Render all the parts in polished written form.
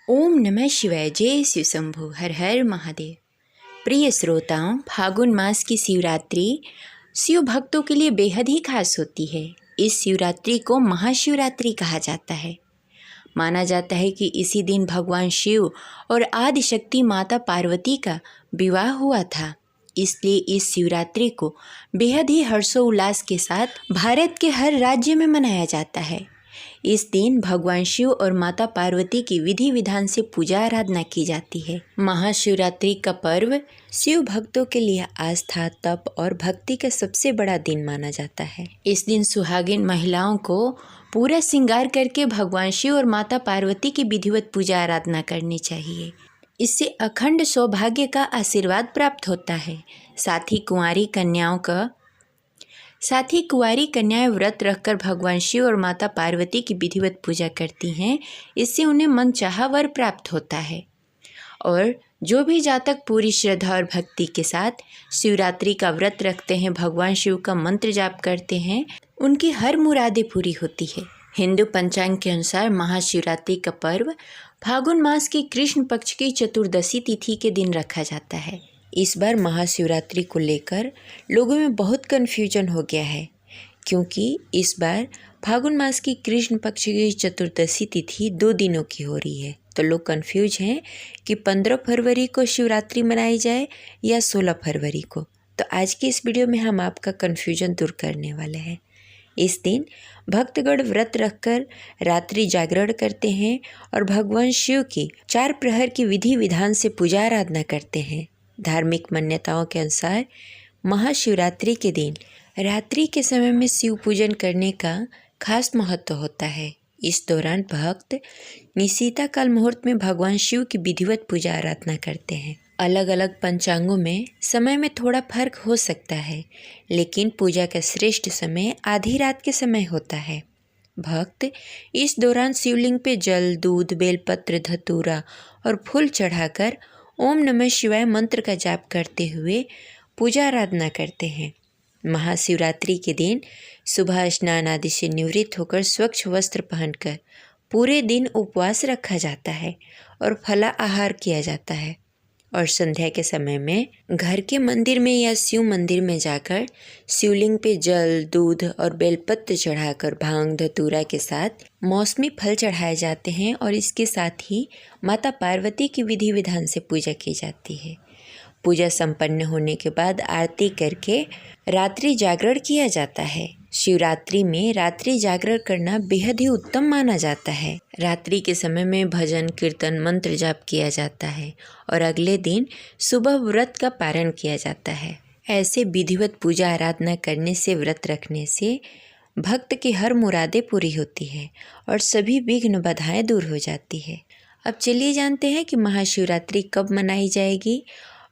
ओम नमः शिवाय। जय शिव शंभु। हर हर महादेव। प्रिय श्रोताओं, फागुन मास की शिवरात्रि शिव भक्तों के लिए बेहद ही खास होती है। इस शिवरात्रि को महाशिवरात्रि कहा जाता है। माना जाता है कि इसी दिन भगवान शिव और आदि शक्ति माता पार्वती का विवाह हुआ था। इसलिए इस शिवरात्रि को बेहद ही हर्षोल्लास के साथ भारत के हर राज्य में मनाया जाता है। इस दिन भगवान शिव और माता पार्वती की विधि विधान से पूजा आराधना की जाती है। महाशिवरात्रि का पर्व शिव भक्तों के लिए आस्था, तप और भक्ति का सबसे बड़ा दिन माना जाता है। इस दिन सुहागिन महिलाओं को पूरा श्रृंगार करके भगवान शिव और माता पार्वती की विधिवत पूजा आराधना करनी चाहिए। इससे अखंड सौभाग्य का आशीर्वाद प्राप्त होता है। साथ ही कुंवारी कन्याएं व्रत रखकर भगवान शिव और माता पार्वती की विधिवत पूजा करती हैं। इससे उन्हें मनचाहा वर प्राप्त होता है। और जो भी जातक पूरी श्रद्धा और भक्ति के साथ शिवरात्रि का व्रत रखते हैं, भगवान शिव का मंत्र जाप करते हैं, उनकी हर मुरादें पूरी होती है। हिंदू पंचांग के अनुसार महाशिवरात्रि का पर्व फागुन मास की कृष्ण पक्ष की चतुर्दशी तिथि के दिन रखा जाता है। इस बार महाशिवरात्रि को लेकर लोगों में बहुत कन्फ्यूजन हो गया है, क्योंकि इस बार फागुन मास की कृष्ण पक्ष की चतुर्दशी तिथि 2 दिनों की हो रही है। तो लोग कन्फ्यूज हैं कि 15 फरवरी को शिवरात्रि मनाई जाए या 16 फरवरी को। तो आज की इस वीडियो में हम आपका कन्फ्यूजन दूर करने वाले हैं। इस दिन भक्तगण व्रत रखकर रात्रि जागरण करते हैं और भगवान शिव की 4 प्रहर की विधि विधान से पूजा आराधना करते हैं। धार्मिक मान्यताओं के अनुसार महाशिवरात्रि के दिन रात्रि के समय में शिव पूजन करने का खास महत्व होता है। इस दौरान भक्त निशीता काल मुहूर्त में भगवान शिव की विधिवत पूजा आराधना करते हैं। अलग अलग पंचांगों में समय में थोड़ा फर्क हो सकता है, लेकिन पूजा का श्रेष्ठ समय आधी रात के समय होता है। भक्त इस दौरान शिवलिंग पे जल, दूध, बेलपत्र, धतूरा और फूल चढ़ाकर ओम नमः शिवाय मंत्र का जाप करते हुए पूजा आराधना करते हैं। महाशिवरात्रि के दिन सुबह स्नान आदि से निवृत्त होकर स्वच्छ वस्त्र पहनकर पूरे दिन उपवास रखा जाता है और फला आहार किया जाता है। और संध्या के समय में घर के मंदिर में या शिव मंदिर में जाकर शिवलिंग पे जल, दूध और बेलपत्र चढ़ाकर भांग, धतूरा के साथ मौसमी फल चढ़ाए जाते हैं और इसके साथ ही माता पार्वती की विधि विधान से पूजा की जाती है। पूजा संपन्न होने के बाद आरती करके रात्रि जागरण किया जाता है। शिवरात्रि में रात्रि जागरण करना बेहद ही उत्तम माना जाता है। रात्रि के समय में भजन, कीर्तन, मंत्र जाप किया जाता है और अगले दिन सुबह व्रत का पारण किया जाता है। ऐसे विधिवत पूजा आराधना करने से, व्रत रखने से भक्त की हर मुरादें पूरी होती है और सभी विघ्न बाधाएं दूर हो जाती है। अब चलिए जानते हैं कि महाशिवरात्रि कब मनाई जाएगी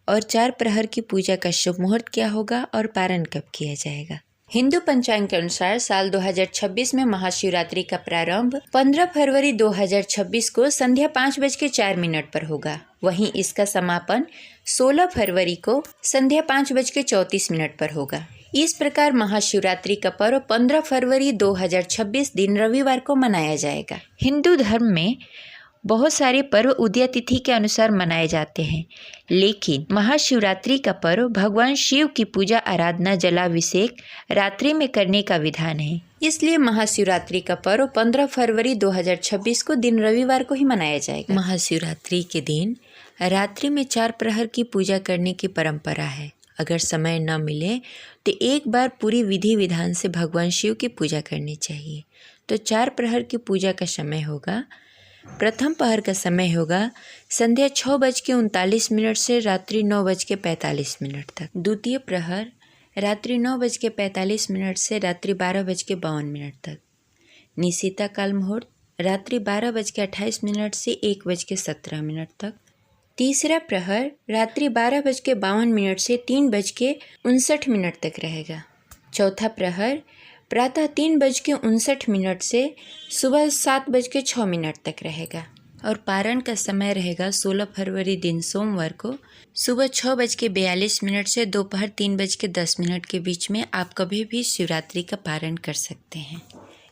और 4 प्रहर की पूजा का शुभ मुहूर्त क्या होगा और पारण कब किया जाएगा। हिंदू पंचांग के अनुसार साल 2026 में महाशिवरात्रि का प्रारंभ 15 फरवरी 2026 को संध्या 5:04 पर होगा। वहीं इसका समापन 16 फरवरी को संध्या 5:34 पर होगा। इस प्रकार महाशिवरात्रि का पर्व 15 फरवरी 2026 दिन रविवार को मनाया जाएगा। हिंदू धर्म में बहुत सारे पर्व उदय तिथि के अनुसार मनाए जाते हैं, लेकिन महाशिवरात्रि का पर्व भगवान शिव की पूजा आराधना, जलाभिषेक रात्रि में करने का विधान है। इसलिए महाशिवरात्रि का पर्व 15 फरवरी 2026 को दिन रविवार को ही मनाया जाएगा। महाशिवरात्रि के दिन रात्रि में 4 प्रहर की पूजा करने की परंपरा है। अगर समय न मिले तो एक बार पूरी विधि विधान से भगवान शिव की पूजा करनी चाहिए। तो 4 प्रहर की पूजा का समय होगा। प्रथम पहर का समय होगा संध्या 6:39 से रात्रि 9:45 तक। द्वितीय प्रहर रात्रि 9:45 से रात्रि 12:52 तक। निशीता काल मुहूर्त रात्रि 12:28 से 1:17 तक। तीसरा प्रहर रात्रि 12:52 से 3:59 तक रहेगा। चौथा प्रहर प्रातः 3:59 से सुबह 7:06 तक रहेगा। और पारण का समय रहेगा 16 फरवरी दिन सोमवार को सुबह 6:42 से दोपहर 3:10 के बीच में आप कभी भी शिवरात्रि का पारण कर सकते हैं।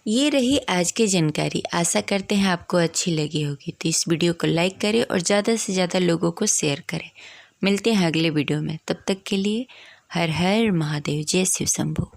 ये रही आज की जानकारी। आशा करते हैं आपको अच्छी लगी होगी। तो इस वीडियो को लाइक करें और ज़्यादा से ज़्यादा लोगों को शेयर करें। मिलते हैं अगले वीडियो में। तब तक के लिए हर हर महादेव। जय शिव शंभू।